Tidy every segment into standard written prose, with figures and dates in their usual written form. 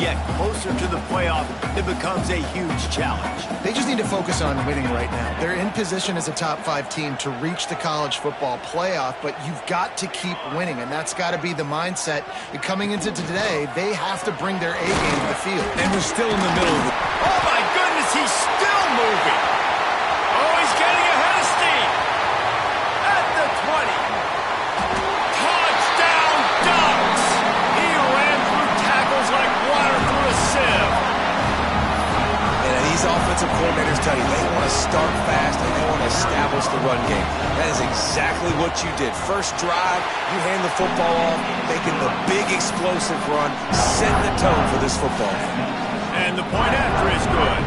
get closer to the playoff, it becomes a huge challenge. They just need to focus on winning right now. They're in position as a top-5 team to reach the college football playoff, but you've got to keep winning, and that's got to be the mindset. And coming into today, they have to bring their A-game to the field. And we're still in the middle of it. Oh, my goodness, he's still moving. Oh, he's getting ahead of steam. At the 20. Touchdown Ducks. He ran through tackles like water through a sieve. And these offensive coordinators tell you they want to start fast and they want to establish the run game. That is exactly what you did. First drive, you hand the football off, making the big explosive run, setting the tone for this football game. And the point after is good.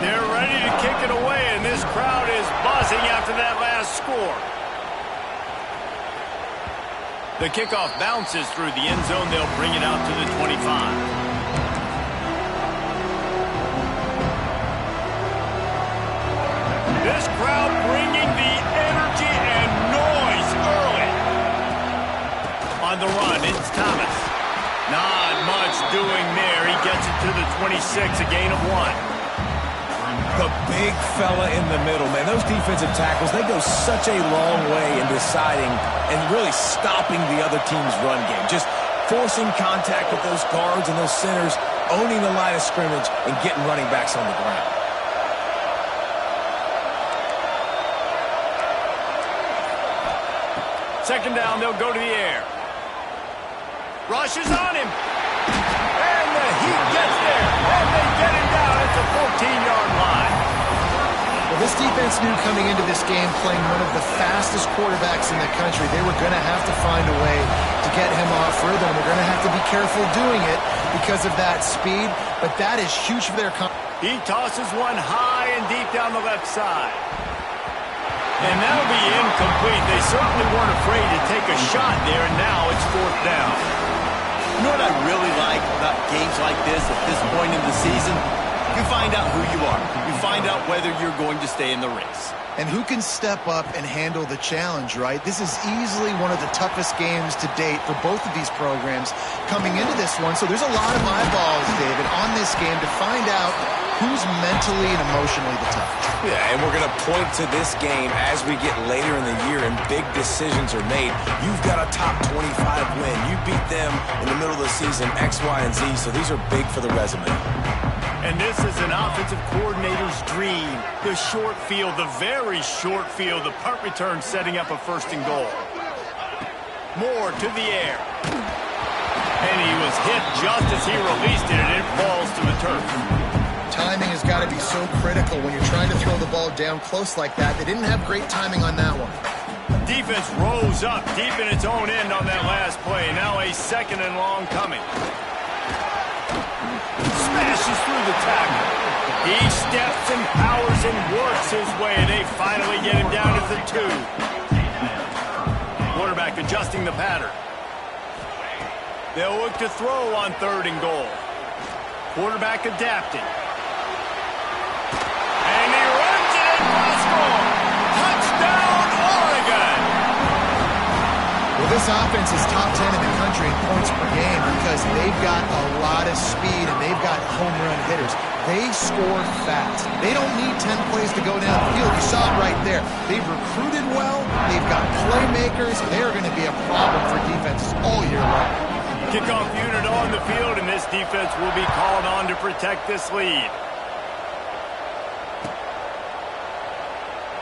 They're ready to kick it away, and this crowd is buzzing after that last score. The kickoff bounces through the end zone. They'll bring it out to the 25. This crowd bringing the energy and noise early. On the run, it's Thomas. Not much doing there. He gets it to the 26, a gain of 1. The big fella in the middle, man. Those defensive tackles, they go such a long way in deciding and really stopping the other team's run game. Just forcing contact with those guards and those centers, owning the line of scrimmage, and getting running backs on the ground. Second down, they'll go to the air. Rush is on him. And the Heat gets there. And they get him down at the 14-yard line. Well, this defense knew coming into this game, playing one of the fastest quarterbacks in the country, they were going to have to find a way to get him off further, and they're going to have to be careful doing it because of that speed. But that is huge for their company. He tosses one high and deep down the left side. And that'll be incomplete. They certainly weren't afraid to take a shot there, and now it's 4th down. You know what I really like about games like this at this point in the season? You find out who you are. You find out whether you're going to stay in the race. And who can step up and handle the challenge, right? This is easily one of the toughest games to date for both of these programs coming into this one. So there's a lot of eyeballs, David, on this game to find out who's mentally and emotionally the toughest. Yeah, and we're going to point to this game as we get later in the year and big decisions are made. You've got a top 25 win. You beat them in the middle of the season, X, Y, and Z, so these are big for the resume. And this is an offensive coordinator's dream. The short field, the very short field, the punt return setting up a 1st and goal. Moore to the air. And he was hit just as he released it, and it falls to the turf. Timing has got to be so critical when you're trying to throw the ball down close like that. They didn't have great timing on that one. Defense rose up deep in its own end on that last play. Now a 2nd and long coming. Smashes through the tackle. He steps and powers and works his way. They finally get him down at the 2. Quarterback adjusting the pattern. They'll look to throw on 3rd and goal. Quarterback adapting. And he runs it across goal. Touchdown, Oregon! Well, this offense is top 10 in the country in points per game because they've got a lot of speed and they've got home run hitters. They score fast. They don't need 10 plays to go down the field. You saw it right there. They've recruited well. They've got playmakers. They're going to be a problem for defenses all year long. Kickoff unit on the field, and this defense will be called on to protect this lead.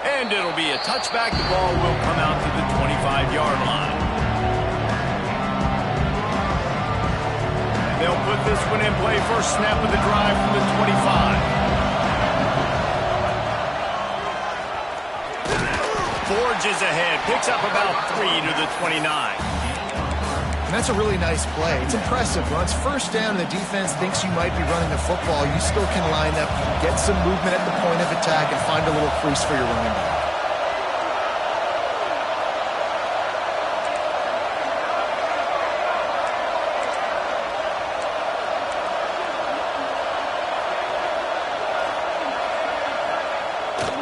And it'll be a touchback. The ball will come out to the 25-yard line. They'll put this one in play. First snap of the drive from the 25. Forges ahead. Picks up about 3 to the 29. And that's a really nice play. It's impressive. When it's 1st down and the defense thinks you might be running the football, you still can line up, get some movement at the point of attack, and find a little crease for your running back.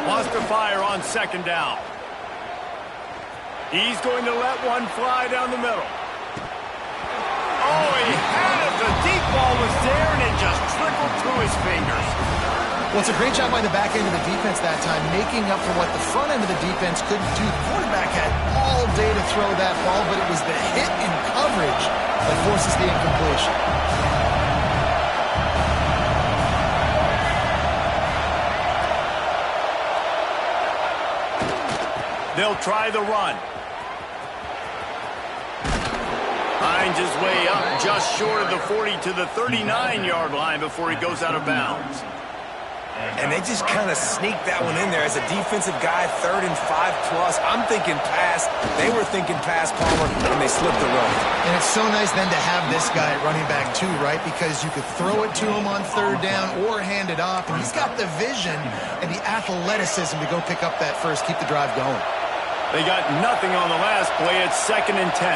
Wants to fire on 2nd down. He's going to let one fly down the middle. Oh, he had it. The deep ball was there, and Well, it's a great job by the back end of the defense that time, making up for what the front end of the defense couldn't do. The quarterback had all day to throw that ball, but it was the hit in coverage that forces the incompletion. They'll try the run. Finds his way up just short of the 40 to the 39-yard line before he goes out of bounds. And they just kind of sneaked that one in there as a defensive guy, 3rd and 5+. I'm thinking pass. They were thinking pass, Palmer, and they slipped the road. And it's so nice then to have this guy at running back too, right? Because you could throw it to him on 3rd down or hand it off, and he's got the vision and the athleticism to go pick up that first, keep the drive going. They got nothing on the last play. It's 2nd and 10.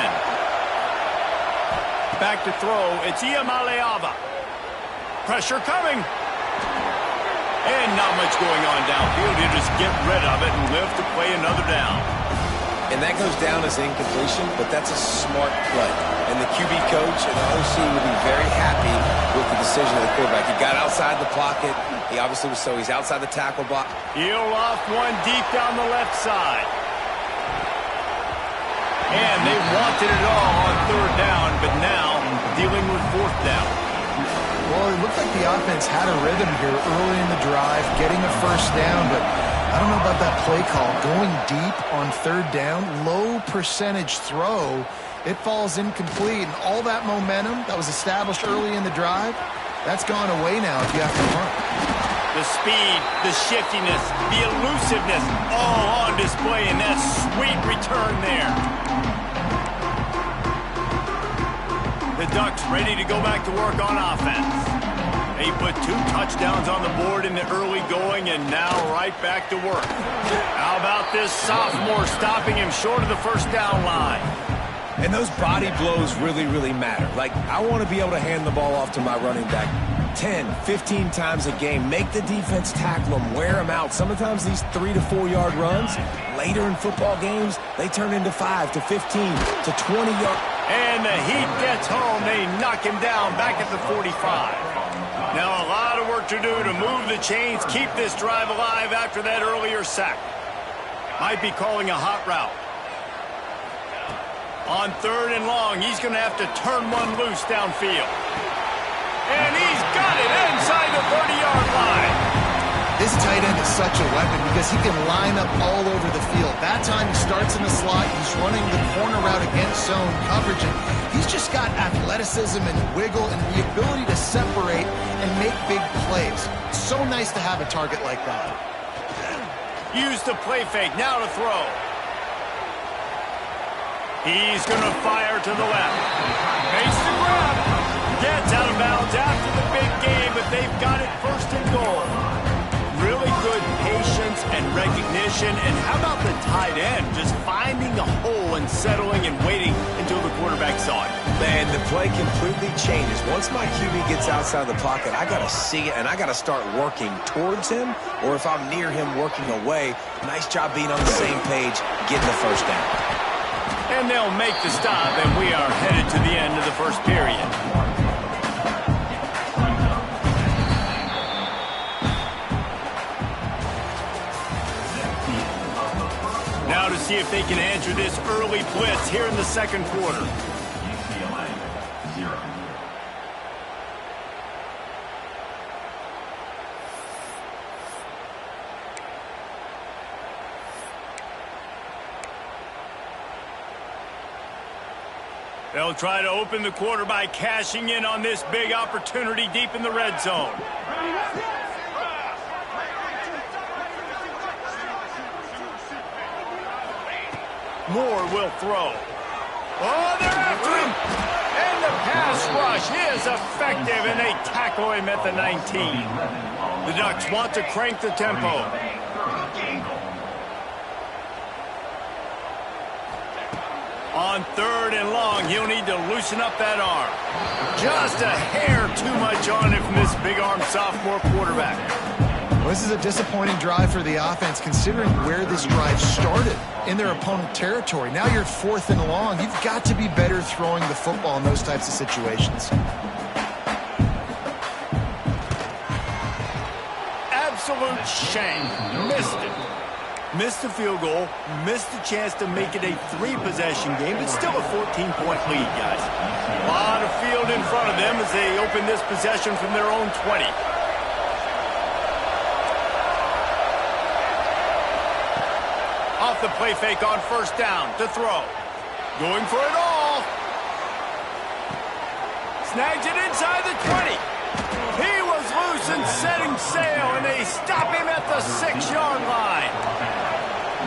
Back to throw. It's Iamaleava. Pressure coming. And not much going on downfield. He'll just get rid of it and live to play another down. And that goes down as incompletion, but that's a smart play. And the QB coach and the OC will be very happy with the decision of the quarterback. He got outside the pocket. He obviously was he's outside the tackle block. He'll off one deep down the left side. And they wanted it all on 3rd down, but now dealing with 4th down. Well, it looked like the offense had a rhythm here early in the drive, getting a first down, but I don't know about that play call. Going deep on 3rd down, low percentage throw, it falls incomplete, and all that momentum that was established early in the drive, that's gone away now if you have to run. The speed, the shiftiness, the elusiveness, all on display in that sweet return there. The Ducks ready to go back to work on offense. They put 2 touchdowns on the board in the early going and now right back to work. How about this sophomore stopping him short of the 1st down line? And those body blows really, really matter. Like, I want to be able to hand the ball off to my running back 10, 15 times a game. Make the defense tackle them, wear them out. Sometimes these 3 to 4 yard runs, later in football games, they turn into 5 to 15 to 20 yard. And the heat gets home. They knock him down back at the 45. Now a lot of work to do to move the chains, keep this drive alive after that earlier sack. Might be calling a hot route. On 3rd and long, he's going to have to turn one loose downfield. And he's got it inside the 30-yard line. This tight end is such a weapon because he can line up all over the field. That time he starts in the slot, he's running the corner route against zone coverage, and he's just got athleticism and wiggle and the ability to separate and make big plays. It's so nice to have a target like that. Use the play fake, now to throw. He's going to fire to the left. Makes the grab. Gets out of bounds after the big game, but they've got it 1st and goal. Really good patience and recognition. And how about the tight end just finding a hole and settling and waiting until the quarterback saw it? Man, the play completely changes. Once my QB gets outside the pocket, I got to see it, and I got to start working towards him, or if I'm near him, working away. Nice job being on the same page, getting the 1st down. And they'll make the stop, and we are headed to the end of the 1st period. Now to see if they can answer this early blitz here in the 2nd quarter. UCLA 0. They'll try to open the quarter by cashing in on this big opportunity deep in the red zone. Moore will throw. Oh, they're after him! And the pass rush is effective, and they tackle him at the 19. The Ducks want to crank the tempo. On 3rd and long, he'll need to loosen up that arm. Just a hair too much on it from this big-armed sophomore quarterback. Well, this is a disappointing drive for the offense, considering where this drive started in their opponent territory. Now you're 4th and long. You've got to be better throwing the football in those types of situations. absolute shame. Missed it. Missed the field goal, missed the chance to make it a 3-possession game, but still a 14-point lead, guys. A lot of field in front of them as they open this possession from their own 20. Off the play fake on first down to throw. Going for it all. Snags it inside the 20. He was loose and setting sail, and they stop him at the 6-yard line.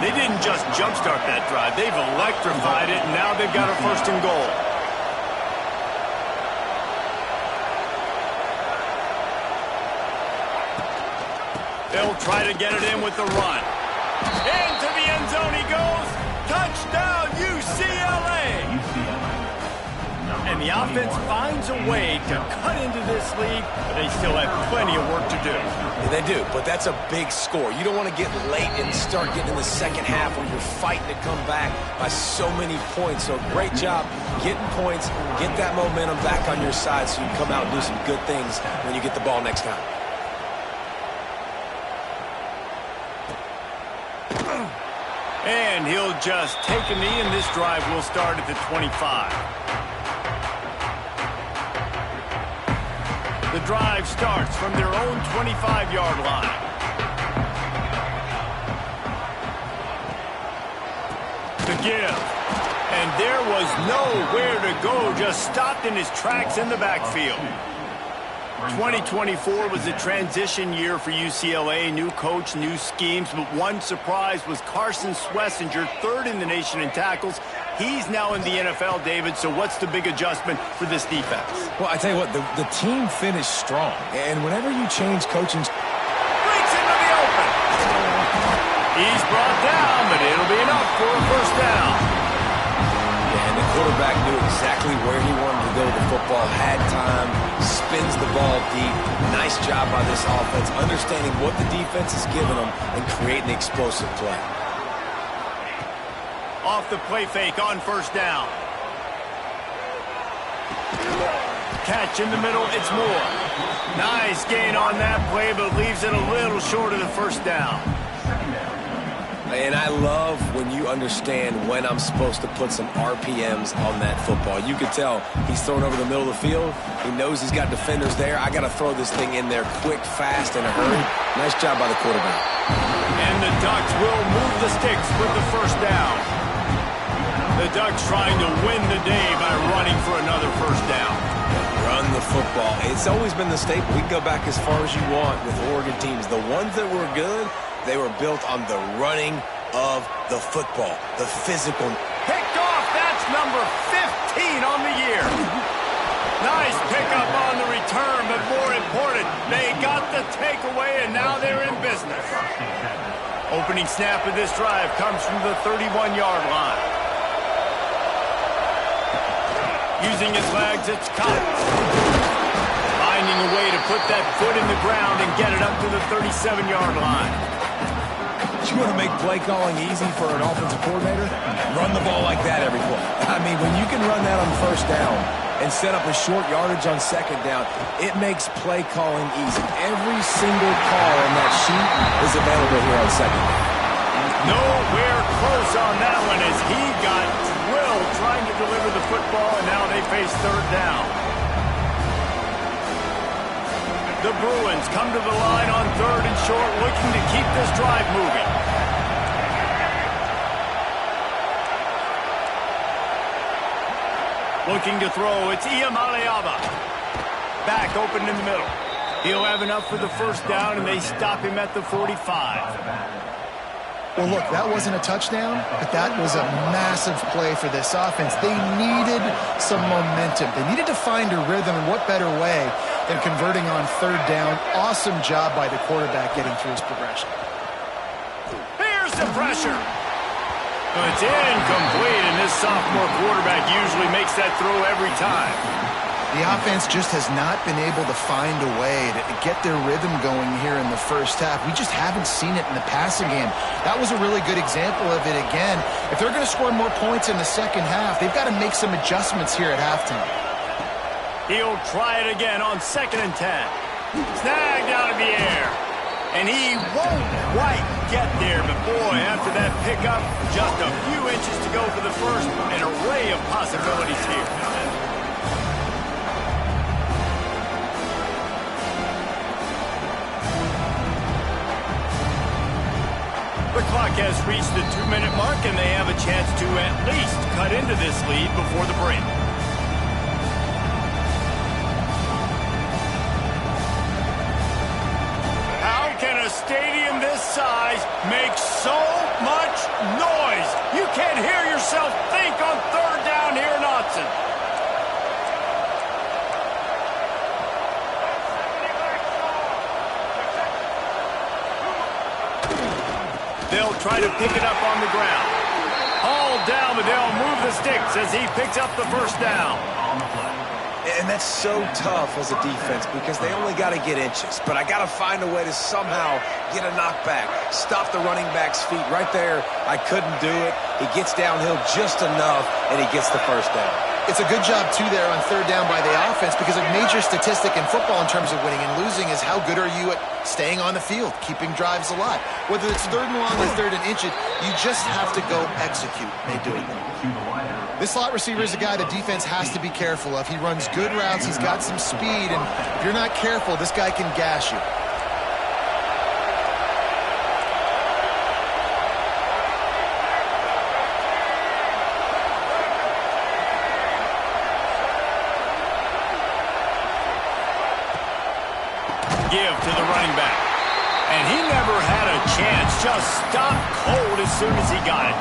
They didn't just jumpstart that drive. They've electrified it, and now they've got a 1st and goal. They'll try to get it in with the run. Into the end zone he goes. Touchdown, UCLA. And the offense finds a way to cut into this lead, but they still have plenty of work to do. Yeah, they do, but that's a big score. You don't want to get late and start getting in the second half where you're fighting to come back by so many points. So great job getting points, get that momentum back on your side so you can come out and do some good things when you get the ball next time. And he'll just take a knee, and this drive will start at the 25. The drive starts from their own 25-yard line. The give. And there was nowhere to go, just stopped in his tracks in the backfield. 2024 was a transition year for UCLA. New coach, new schemes, but one surprise was Carson Swessinger, 3rd in the nation in tackles. He's now in the NFL, David, so what's the big adjustment for this defense? Well, I tell you what, the team finished strong, and whenever you change coaching... Breaks into the open. He's brought down, but it'll be enough for a 1st down. Yeah, and the quarterback knew exactly where he wanted to go with the football, had time, spins the ball deep. Nice job by this offense, understanding what the defense is giving them and creating explosive play. Off the play fake on 1st down. Catch in the middle, it's Moore. Nice gain on that play, but leaves it a little short of the 1st down. And I love when you understand when I'm supposed to put some RPMs on that football. You can tell he's throwing over the middle of the field. He knows he's got defenders there. I got to throw this thing in there quick, fast, in a hurry. Nice job by the quarterback. And the Ducks will move the sticks with the 1st down. The Ducks trying to win the day by running for another 1st down. Run the football. It's always been the staple. We can go back as far as you want with Oregon teams. The ones that were good, they were built on the running of the football, the physical. Picked off. That's number 15 on the year. Nice pickup on the return, but more important, they got the takeaway, and now they're in business. Opening snap of this drive comes from the 31-yard line. Using his legs, it's Collins. Finding a way to put that foot in the ground and get it up to the 37-yard line. You want to make play calling easy for an offensive coordinator? Run the ball like that every play. I mean, when you can run that on 1st down and set up a short yardage on 2nd down, it makes play calling easy. Every single call on that sheet is available here on 2nd down. Nowhere close on that one as he got drilled trying to deliver the football, and now they face 3rd down. The Bruins come to the line on 3rd and short, looking to keep this drive moving. Looking to throw, it's Iamaleava. Back open in the middle. He'll have enough for the 1st down, and they stop him at the 45. Well, look, that wasn't a touchdown, but that was a massive play for this offense. They needed some momentum. They needed to find a rhythm, and what better way than converting on 3rd down. Awesome job by the quarterback getting through his progression. Here's the pressure. It's incomplete, and this sophomore quarterback usually makes that throw every time. The offense just has not been able to find a way to get their rhythm going here in the 1st half. We just haven't seen it in the passing game. That was a really good example of it again. If they're going to score more points in the 2nd half, they've got to make some adjustments here at halftime. He'll try it again on 2nd and 10. Snagged out of the air. And he won't quite get there, but boy, after that pickup, just a few inches to go for the first. An array of possibilities here. The clock has reached the 2-minute mark, and they have a chance to at least cut into this lead before the break. How can a stadium this size make so much noise? You can't hear yourself think on third down here in Autzen. They'll try to pick it up on the ground. Hauled down, but they'll move the sticks as he picks up the first down. And that's so tough as a defense because they only got to get inches. But I got to find a way to somehow get a knockback, stop the running back's feet. Right there, I couldn't do it. He gets downhill just enough, and he gets the first down. It's a good job, too, there on third down by the offense because a major statistic in football in terms of winning and losing is how good are you at staying on the field, keeping drives alive. Whether it's third and long or third and inches, you just have to go execute. They do it. This slot receiver is a guy the defense has to be careful of. He runs good routes. He's got some speed, and if you're not careful, this guy can gash you. Give to the running back. And he never had a chance. Just stopped cold as soon as he got it.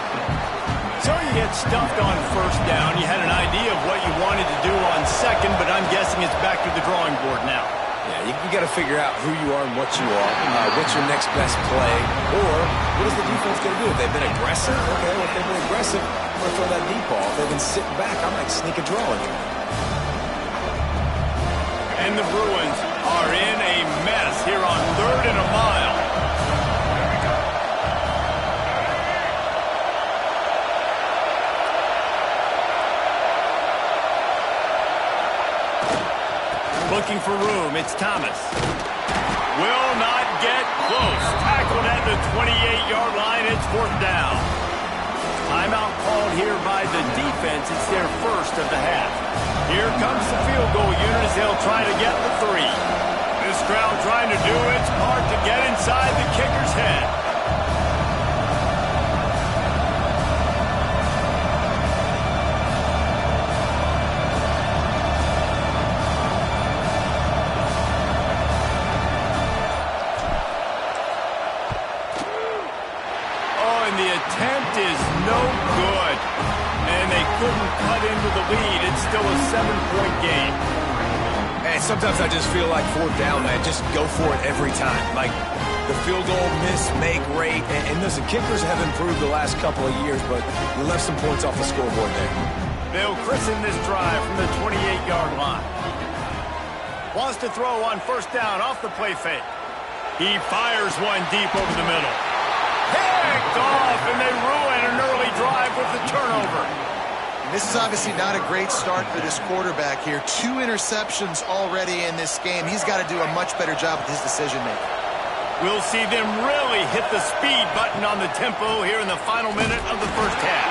So you get stuffed on first down. You had an idea of what you wanted to do on second, but I'm guessing it's back to the drawing board now. Yeah, you got to figure out who you are and what you are. What's your next best play? Or what is the defense going to do? If they've been aggressive, okay, well, if they've been aggressive, I'm going to throw that deep ball. If they've been sitting back, I might sneak a draw in here. And the Bruins are in a mess here on 3rd and a mile. Looking for room, it's Thomas. Will not get close. Tackled at the 28-yard line, it's 4th down. Timeout called here by the defense. It's their first of the half. Here comes the field goal unit as they'll try to get the 3. This crowd trying to do its part to get inside the kicker's head. Oh, and the attempt is no good. And they couldn't cut into the lead. It's still a 7-point game. And sometimes I just feel like 4th down, man. Just go for it every time. Like the field goal miss-make rate. And listen, kickers have improved the last couple of years, but we left some points off the scoreboard there. They'll christen this drive from the 28-yard line. Wants to throw on first down off the play fake. He fires one deep over the middle. Picked off, and they ruin an early drive with the turnover. This is obviously not a great start for this quarterback here. 2 interceptions already in this game. He's got to do a much better job with his decision-making. We'll see them really hit the speed button on the tempo here in the final minute of the first half.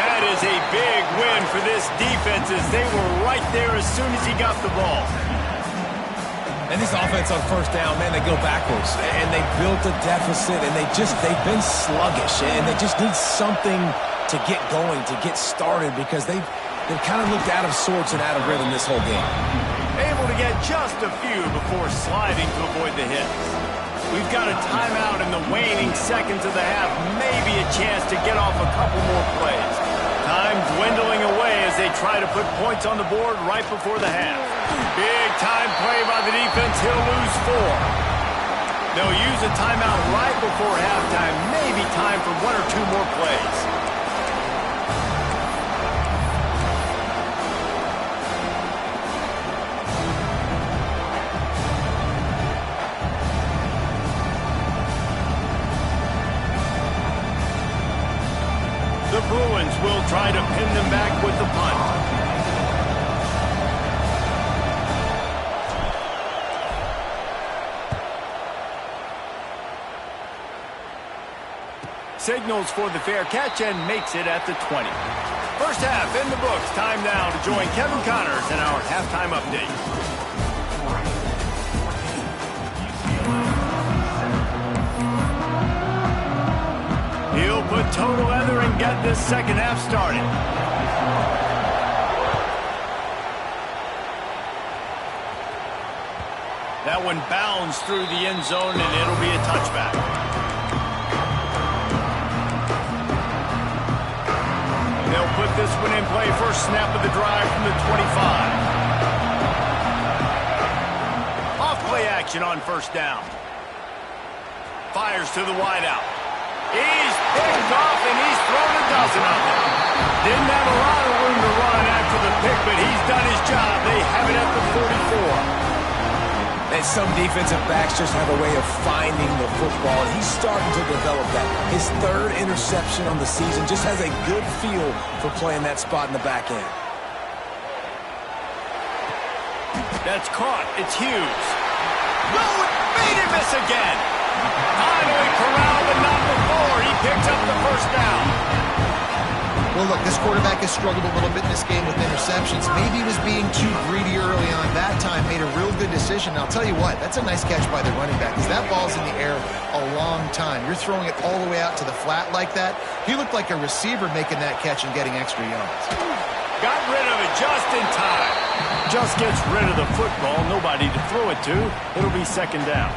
That is a big win for this defense as they were right there as soon as he got the ball. And this offense on first down, man, they go backwards. And they built a deficit, and they've been sluggish. And they just need something to get going, to get started, because they've kind of looked out of sorts and out of rhythm this whole game. Able to get just a few before sliding to avoid the hits. We've got a timeout in the waning seconds of the half. Maybe a chance to get off a couple more plays. Time dwindling away as they try to put points on the board right before the half. Big time play by the defense. He'll lose 4. They'll use a timeout right before halftime. Maybe time for 1 or 2 more plays. The Bruins will try to pin them back with the punt. Signals for the fair catch and makes it at the 20. First half in the books. Time now to join Kevin Connors in our halftime update. He'll put total leather and get this second half started. That one bounds through the end zone, and it'll be a touchback. They'll put this one in play. First snap of the drive from the 25. Off play action on first down. Fires to the wideout. He's picked off, and he's thrown a dozen of them. Didn't have a lot of room to run after the pick, but he's done his job. They have it at the 44. And some defensive backs just have a way of finding the football, and he's starting to develop that. His third interception on the season just has a good feel for playing that spot in the back end. That's caught. It's Hughes. No, it made him miss again. Finally corralled, but not before. He picks up the first down. Well, look, this quarterback has struggled a little bit in this game with interceptions. Maybe he was being too greedy early on. That time made a real good decision. Now, I'll tell you what, that's a nice catch by the running back, because that ball's in the air a long time. You're throwing it all the way out to the flat like that. He looked like a receiver making that catch and getting extra yards. Got rid of it just in time. Just gets rid of the football. Nobody to throw it to. It'll be second down.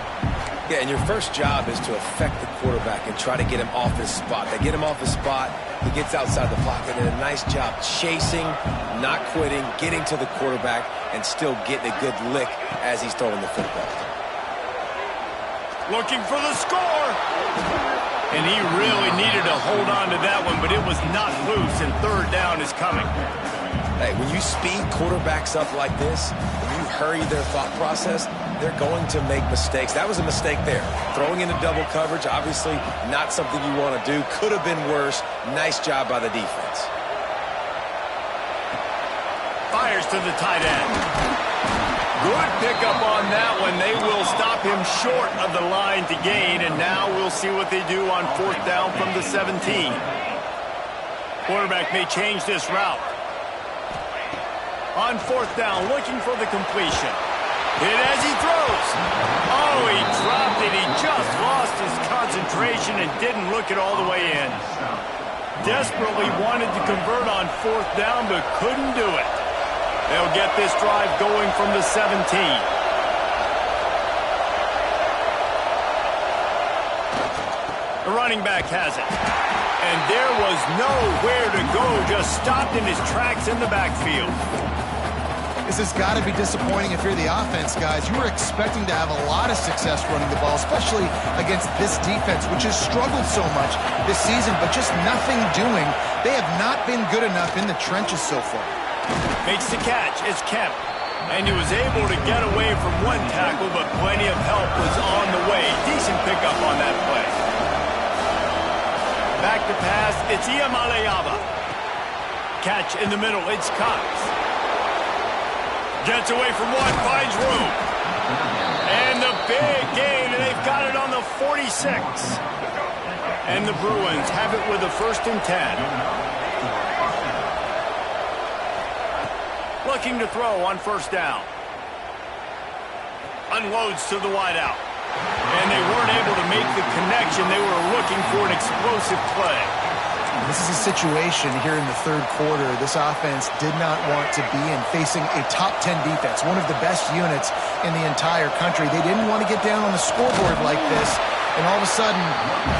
Yeah, and your first job is to affect the quarterback and try to get him off his spot. They get him off his spot, he gets outside the pocket, and a nice job chasing, not quitting, getting to the quarterback, and still getting a good lick as he's throwing the football. Looking for the score. And he really needed to hold on to that one, but it was not loose, and third down is coming. Hey, when you speed quarterbacks up like this, when you hurry their thought process, they're going to make mistakes. That was a mistake there. Throwing into double coverage, obviously not something you want to do. Could have been worse. Nice job by the defense. Fires to the tight end. Good pickup on that one. They will stop him short of the line to gain, and now we'll see what they do on fourth down from the 17. Quarterback may change this route. On fourth down, looking for the completion. Hit as he throws. Oh, he dropped it. He just lost his concentration and didn't look it all the way in. Desperately wanted to convert on fourth down, but couldn't do it. They'll get this drive going from the 17. The running back has it. And there was nowhere to go, just stopped in his tracks in the backfield. This has got to be disappointing if you're the offense, guys. You were expecting to have a lot of success running the ball, especially against this defense, which has struggled so much this season, but just nothing doing. They have not been good enough in the trenches so far. Makes the catch. It's Kemp. And he was able to get away from one tackle, but plenty of help was on the way. Decent pickup on that play. Back to pass. It's Iamaleava. Catch in the middle. It's Cox. Gets away from one, finds room. And the big gain, and they've got it on the 46. And the Bruins have it with a 1st and 10. Looking to throw on first down. Unloads to the wideout. And they weren't able to make the connection. They were looking for an explosive play. This is a situation here in the third quarter this offense did not want to be in, facing a top 10 defense, one of the best units in the entire country. They didn't want to get down on the scoreboard like this and all of a sudden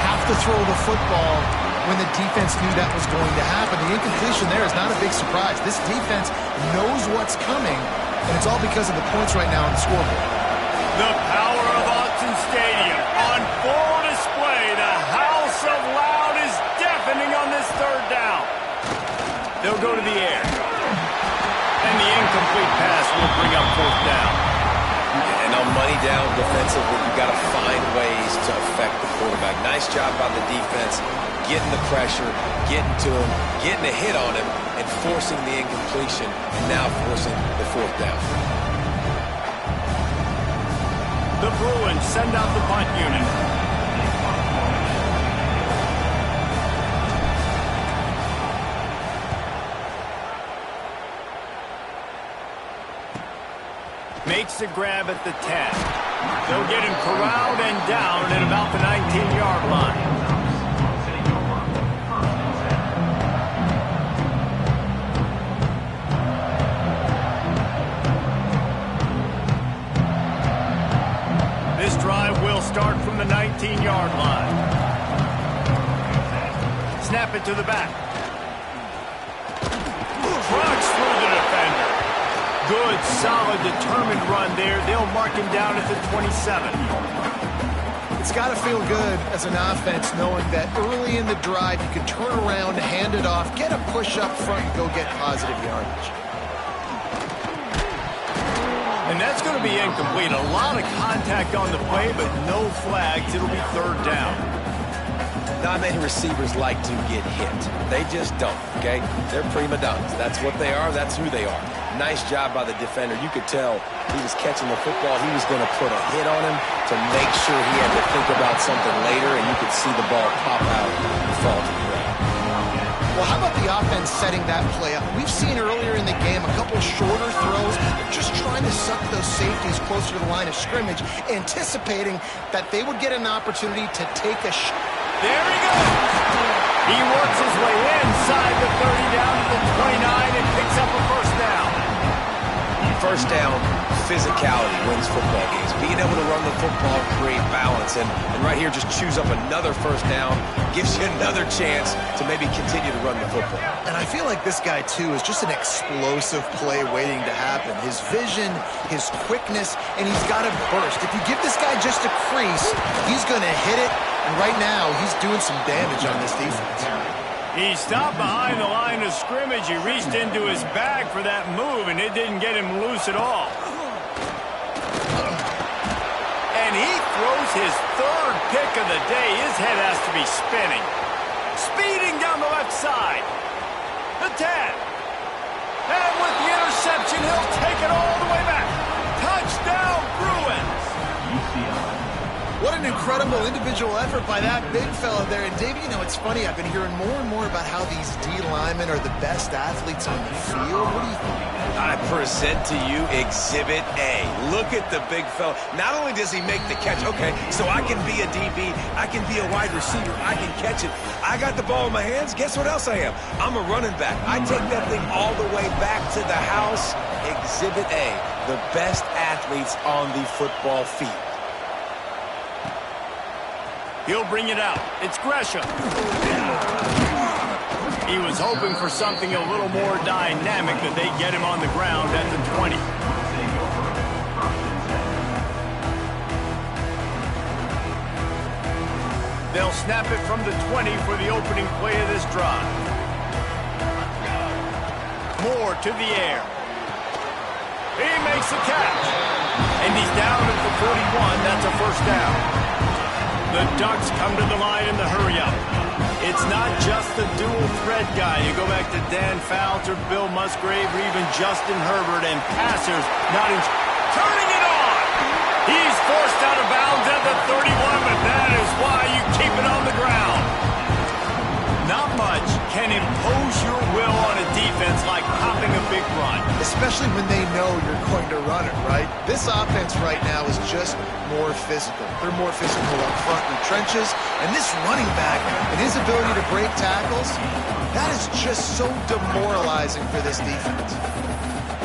have to throw the football when the defense knew that was going to happen. The incompletion there is not a big surprise. This defense knows what's coming, and it's all because of the points right now on the scoreboard. The power of Autzen Stadium on full display. The house of loud is deafening on this third down. They'll go to the air. And the incomplete pass will bring up fourth down. And on money down defensively, you've got to find ways to affect the quarterback. Nice job by the defense, getting the pressure, getting to him, getting a hit on him, and forcing the incompletion, and now forcing the fourth down. The Bruins send out the punt unit. makes the grab at the 10. They'll get him corralled and down at about the 19-yard line. This drive will start from the 19-yard line. Snap it to the back. Trucks through the defender. Good, solid, determined run there. They'll mark him down at the 27. It's got to feel good as an offense knowing that early in the drive you can turn around, hand it off, get a push up front, and go get positive yardage. And that's going to be incomplete. A lot of contact on the play, but no flags. It'll be third down. Not many receivers like to get hit. They just don't, okay? They're prima donnas. That's what they are. That's who they are. Nice job by the defender. You could tell he was catching the football. He was going to put a hit on him to make sure he had to think about something later, and you could see the ball pop out and fall to the ground. Well, how about the offense setting that play up? We've seen earlier in the game a couple shorter throws. They're just trying to suck those safeties closer to the line of scrimmage, anticipating that they would get an opportunity to take a shot. There he goes. He works his way inside the 30 down to the 29 and picks up a first down. First down, physicality wins football games. Being able to run the football, create balance, and right here just choose up another first down, gives you another chance to maybe continue to run the football. And I feel like this guy, too, is just an explosive play waiting to happen. His vision, his quickness, and he's got a burst. If you give this guy just a crease, he's going to hit it. And right now, he's doing some damage on this defense. He stopped behind the line of scrimmage. He reached into his bag for that move, and it didn't get him loose at all. And he throws his third pick of the day. His head has to be spinning. Speeding down the left side. The 10. And with the interception, he'll take it all the way back. Touchdown, Bruins. UCLA. What an incredible individual effort by that big fella there. And, Dave, you know, it's funny. I've been hearing more and more about how these D linemen are the best athletes on the field. What do you think? I present to you Exhibit A. Look at the big fella. Not only does he make the catch, okay, so I can be a DB, I can be a wide receiver, I can catch it. I got the ball in my hands. Guess what else I am? I'm a running back. I take that thing all the way back to the house. Exhibit A, the best athletes on the football field. He'll bring it out. It's Gresham. He was hoping for something a little more dynamic, but they get him on the ground at the 20. They'll snap it from the 20 for the opening play of this drive. Moore to the air. He makes the catch. And he's down at the 41. That's a first down. The Ducks come to the line in the hurry-up. It's not just the dual-threat guy. You go back to Dan Fouts or Bill Musgrave or even Justin Herbert, and passers not in... Turning it on! He's forced out of bounds at the 31, but that is why you keep it on the ground. Not much can impose your will on a defense like popping a big run. Especially when they know you're going to run it, right? This offense right now is just more physical. They're more physical up front in the trenches. And this running back and his ability to break tackles, that is just so demoralizing for this defense.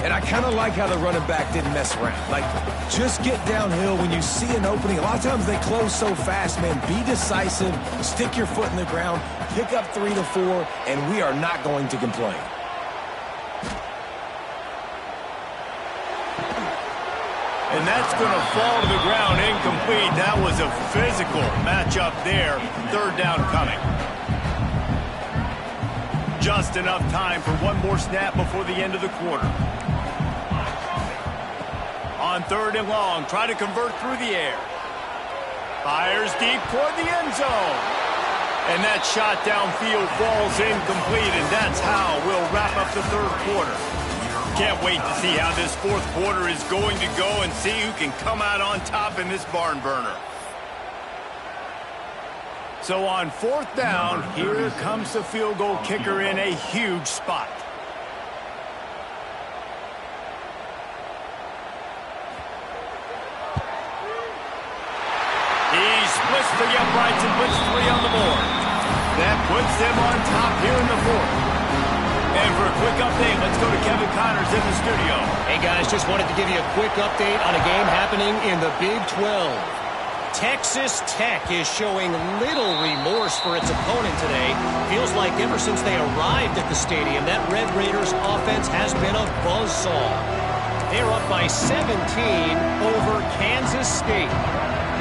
And I kind of like how the running back didn't mess around. Like, just get downhill when you see an opening. A lot of times they close so fast, man. Be decisive, stick your foot in the ground, pick up 3 to 4, and we are not going to complain. And that's going to fall to the ground incomplete. That was a physical matchup there. Third down coming. Just enough time for one more snap before the end of the quarter. On third and long, try to convert through the air. Fires deep toward the end zone. And that shot downfield falls incomplete, and that's how we'll wrap up the third quarter. Can't wait to see how this fourth quarter is going to go and see who can come out on top in this barn burner. So on fourth down, here comes the field goal kicker in a huge spot. twists the uprights and puts 3 on the board. That puts them on top here in the 4th. And for a quick update, let's go to Kevin Connors in the studio. Hey, guys, just wanted to give you a quick update on a game happening in the Big 12. Texas Tech is showing little remorse for its opponent today. Feels like ever since they arrived at the stadium, that Red Raiders offense has been a buzzsaw. They're up by 17 over Kansas State.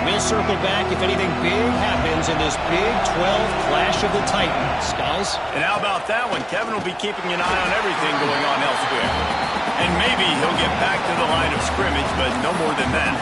We'll circle back if anything big happens in this Big 12 clash of the Titans, guys. And how about that one? Kevin will be keeping an eye on everything going on elsewhere. And maybe he'll get back to the line of scrimmage, but no more than that.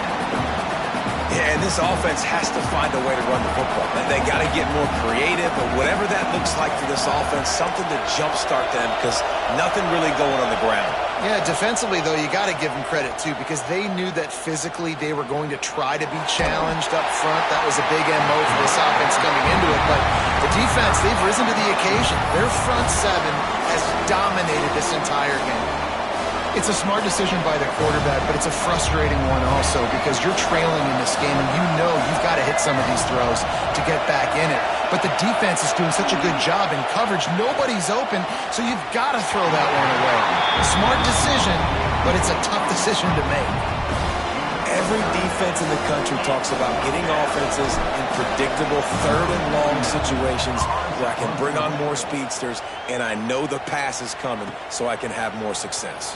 Yeah, and this offense has to find a way to run the football. They got to get more creative, but whatever that looks like for this offense, something to jumpstart them because nothing really going on the ground. Yeah, defensively, though, you got to give them credit, too, because they knew that physically they were going to try to be challenged up front. That was a big MO for this offense coming into it. But the defense, they've risen to the occasion. Their front 7 has dominated this entire game. It's a smart decision by the quarterback, but it's a frustrating one also because you're trailing in this game and you know you've got to hit some of these throws to get back in it. But the defense is doing such a good job in coverage. Nobody's open, so you've got to throw that one away. Smart decision, but it's a tough decision to make. Every defense in the country talks about getting offenses in predictable 3rd and long situations where I can bring on more speedsters and I know the pass is coming so I can have more success.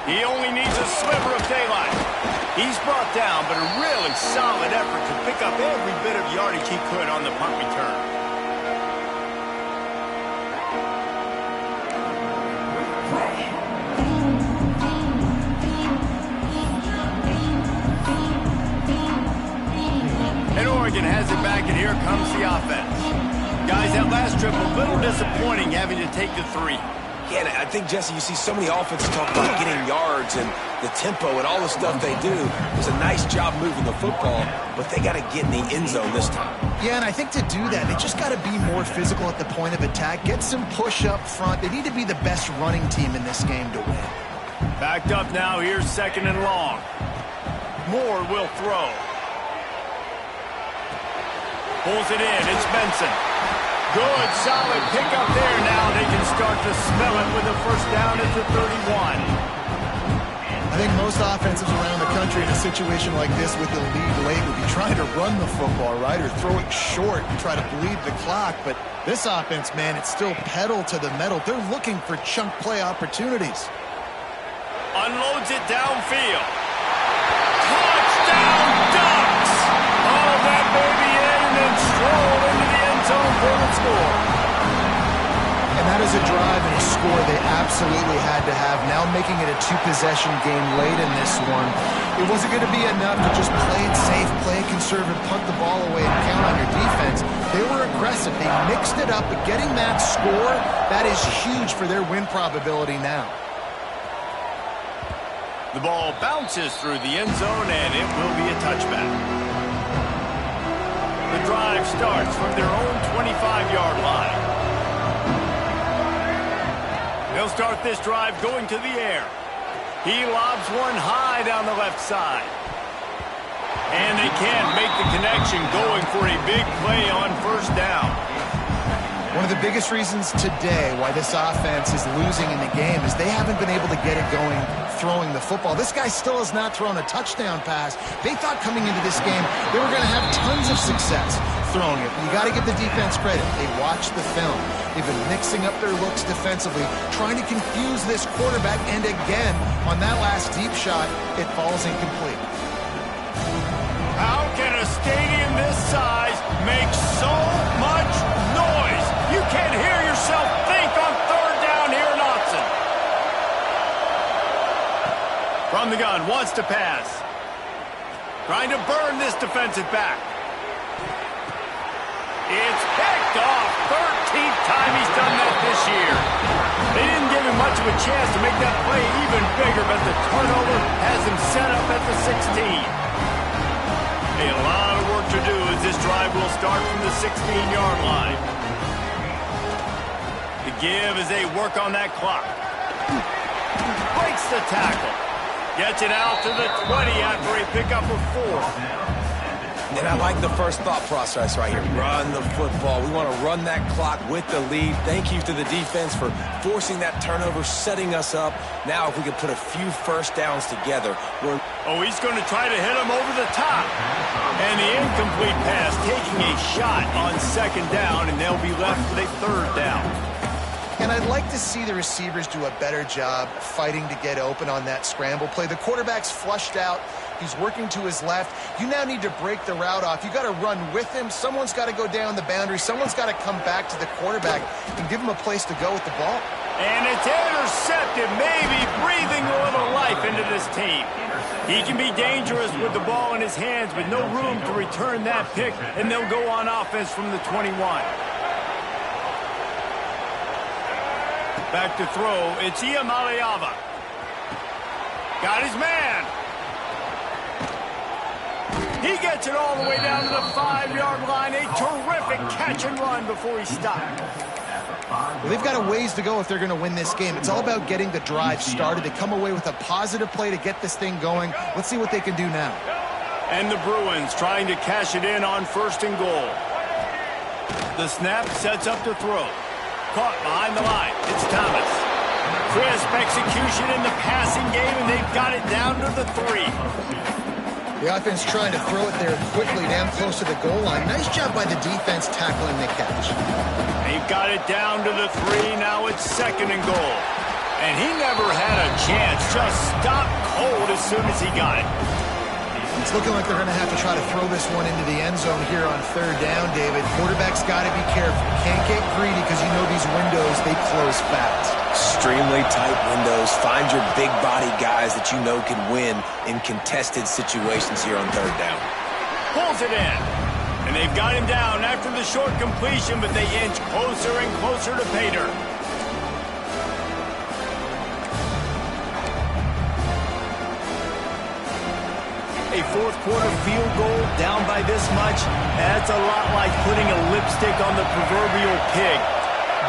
He only needs a sliver of daylight. He's brought down, but a really solid effort to pick up every bit of yardage he could on the punt return. And Oregon has it back, and here comes the offense. Guys, that last trip, a little disappointing having to take the 3. Yeah, and I think, Jesse, you see so many offenses talk about getting yards and the tempo and all the stuff they do. It's a nice job moving the football, but they got to get in the end zone this time. Yeah, and I think to do that, they just got to be more physical at the point of attack, get some push up front. They need to be the best running team in this game to win. Backed up now, here's 2nd and long. Moore will throw. Pulls it in, it's Benson. Good, solid pickup there. Now they can start to smell it with a 1st down at the 31. I think most offenses around the country in a situation like this with the lead late would be trying to run the football, right, or throw it short and try to bleed the clock. But this offense, man, it's still pedal to the metal. They're looking for chunk play opportunities. Unloads it downfield. Touchdown, Ducks! All that baby in and then stroll into the end zone for the score. And that is a drive and a score they absolutely had to have. Now making it a 2-possession game late in this one. It wasn't going to be enough to just play it safe, play it conservative, punt the ball away, and count on your defense. They were aggressive. They mixed it up, but getting that score, that is huge for their win probability now. The ball bounces through the end zone, and it will be a touchback. The drive starts from their own 25-yard line. They'll start this drive going to the air. He lobs one high down the left side. And they can't make the connection, going for a big play on 1st down. One of the biggest reasons today why this offense is losing in the game is they haven't been able to get it going throwing the football. This guy still has not thrown a touchdown pass. They thought coming into this game they were going to have tons of success throwing it. You got to give the defense credit. They watched the film. They've been mixing up their looks defensively, trying to confuse this quarterback, and again, on that last deep shot, it falls incomplete. How can a stadium this size make so much noise? You can't hear yourself think on 3rd down here in Austin. From the gun, wants to pass. Trying to burn this defensive back. It's picked off. 13th time he's done that this year. They didn't give him much of a chance to make that play even bigger, but the turnover has him set up at the 16. A lot of work to do as this drive will start from the 16-yard line. The give as they work on that clock. Breaks the tackle. Gets it out to the 20 after a pickup of 4. And I like the first thought process right here. Run the football. We want to run that clock with the lead. Thank you to the defense for forcing that turnover, setting us up. Now if we could put a few first downs together, we're... Oh, he's going to try to hit him over the top. And the incomplete pass taking a shot on second down, and they'll be left with a third down. And I'd like to see the receivers do a better job fighting to get open on that scramble play. The quarterback's flushed out. He's working to his left. You now need to break the route off. You got to run with him. Someone's got to go down the boundary. Someone's got to come back to the quarterback and give him a place to go with the ball. And it's intercepted, maybe breathing a little life into this team. He can be dangerous with the ball in his hands, but no room to return that pick, and they'll go on offense from the 21. Back to throw, it's Iamaleava. Got his man. He gets it all the way down to the 5-yard line. A terrific catch and run before he stopped. Well, they've got a ways to go if they're going to win this game. It's all about getting the drive started, to come away with a positive play to get this thing going. Let's see what they can do now. And the Bruins trying to cash it in on first and goal. The snap sets up to throw. Caught behind the line. It's Thomas. Crisp execution in the passing game, and they've got it down to the 3. The offense trying to throw it there quickly down close to the goal line. Nice job by the defense tackling the catch. They've got it down to the 3. Now it's second and goal. And he never had a chance. Just stopped cold as soon as he got it. It's looking like they're going to have to try to throw this one into the end zone here on third down, David. Quarterback's got to be careful. Can't get greedy because you know these windows, they close fast. Extremely tight windows. Find your big body guys that you know can win in contested situations here on third down. Pulls it in. And they've got him down after the short completion, but they inch closer and closer to pay dirt. A fourth quarter field goal down by this much, that's a lot like putting a lipstick on the proverbial pig.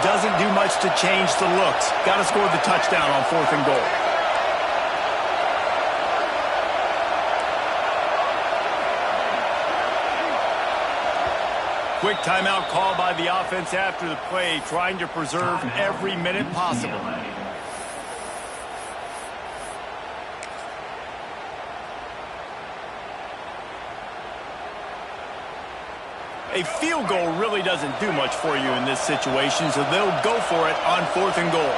Doesn't do much to change the looks. Got to score the touchdown on fourth and goal. Quick timeout call by the offense after the play, trying to preserve every minute possible. A field goal really doesn't do much for you in this situation, so they'll go for it on fourth and goal.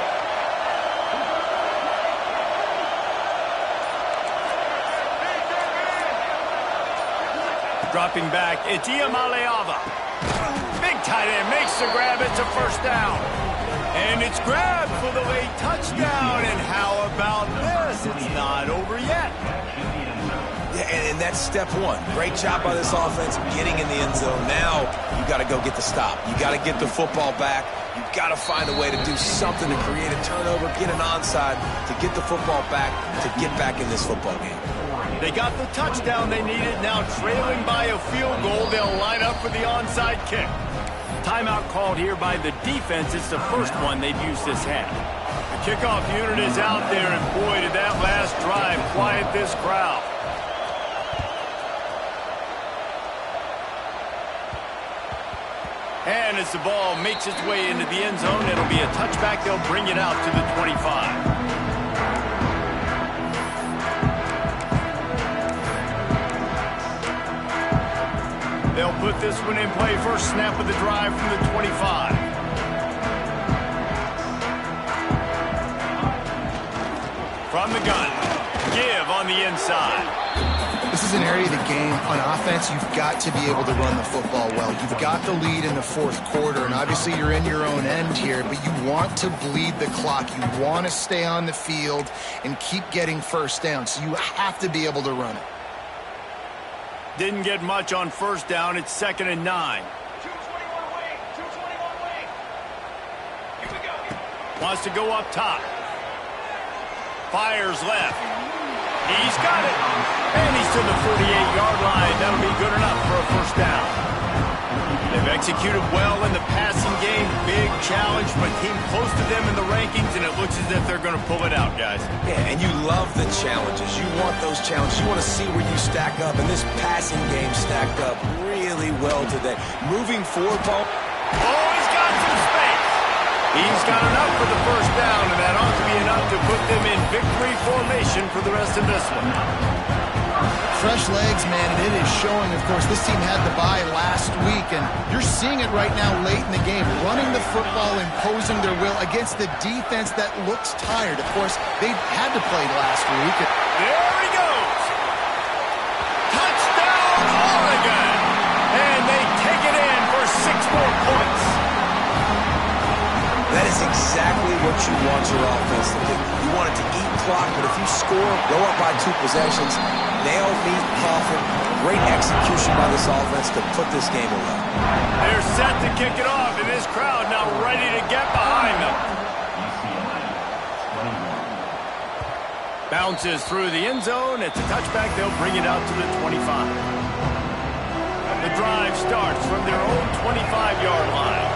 Dropping back, it's Iamaleava. Big tight end makes the grab, it's a first down. And it's grabbed for the late touchdown. And how about this? It's not over yet. Yeah, and that's step one. Great job by this offense getting in the end zone. Now you got to go get the stop. You got to get the football back. You got to find a way to do something to create a turnover, get an onside, to get the football back, to get back in this football game. They got the touchdown they needed. Now trailing by a field goal, they'll line up for the onside kick. Timeout called here by the defense. It's the first one they've used this half. The kickoff unit is out there, and boy, did that last drive quiet this crowd. And as the ball makes its way into the end zone, it'll be a touchback. They'll bring it out to the 25. They'll put this one in play. First snap of the drive from the 25. From the gun. Give on the inside. This is an area of the game. On offense, you've got to be able to run the football well. You've got the lead in the fourth quarter, and obviously you're in your own end here, but you want to bleed the clock. You want to stay on the field and keep getting first down, so you have to be able to run it. Didn't get much on first down. It's 2nd and 9. 221 away. 221 away. Here we go. Wants to go up top. Fires left. He's got it. And he's to the 48-yard line. That'll be good enough for a first down. They've executed well in the passing game. Big challenged, but team close to them in the rankings, and it looks as if they're going to pull it out, guys. Yeah, and you love the challenges. You want those challenges. You want to see where you stack up, and this passing game stacked up really well today. Moving forward, Paul. Oh, he's got some space. He's got enough for the first down, and that ought to be enough to put them in victory formation for the rest of this one. Fresh legs, man, and it is showing. Of course, this team had the bye last week, and you're seeing it right now late in the game. Running the football, imposing their will against the defense that looks tired. Of course, they had to play last week. There he goes. Touchdown, Oregon. And they take it in for 6 more points. That is exactly what you want your offense to do. You want it to eat clock, but if you score, go up by 2 possessions, nail, meet, coffin. Great execution by this offense to put this game away. They're set to kick it off, and this crowd now ready to get behind them. Bounces through the end zone. It's a touchback. They'll bring it out to the 25. The drive starts from their own 25-yard line.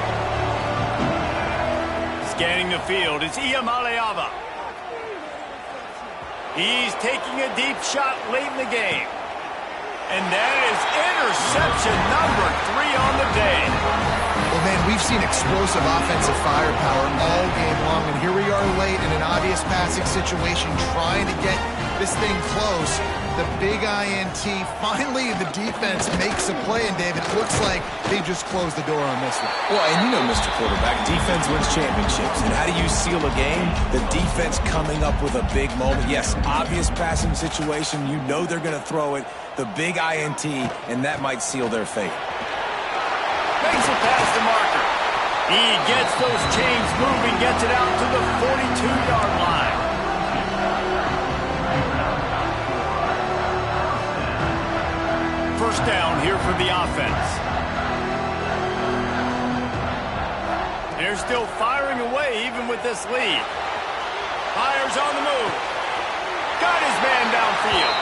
Scanning the field, it's Iamaleava. He's taking a deep shot late in the game. And that is interception number 3 on the day. Well, man, we've seen explosive offensive firepower all game long, and here we are late in an obvious passing situation trying to get this thing close. The big INT, finally the defense makes a play, and David, it looks like they just closed the door on this one. Well, and you know, Mr. Quarterback, defense wins championships. And how do you seal a game? The defense coming up with a big moment. Yes, obvious passing situation. You know they're going to throw it. The big INT, and that might seal their fate. Makes it past the marker. He gets those chains moving, gets it out to the 42-yard line. First down here for the offense. They're still firing away even with this lead. Fires on the move. Got his man downfield.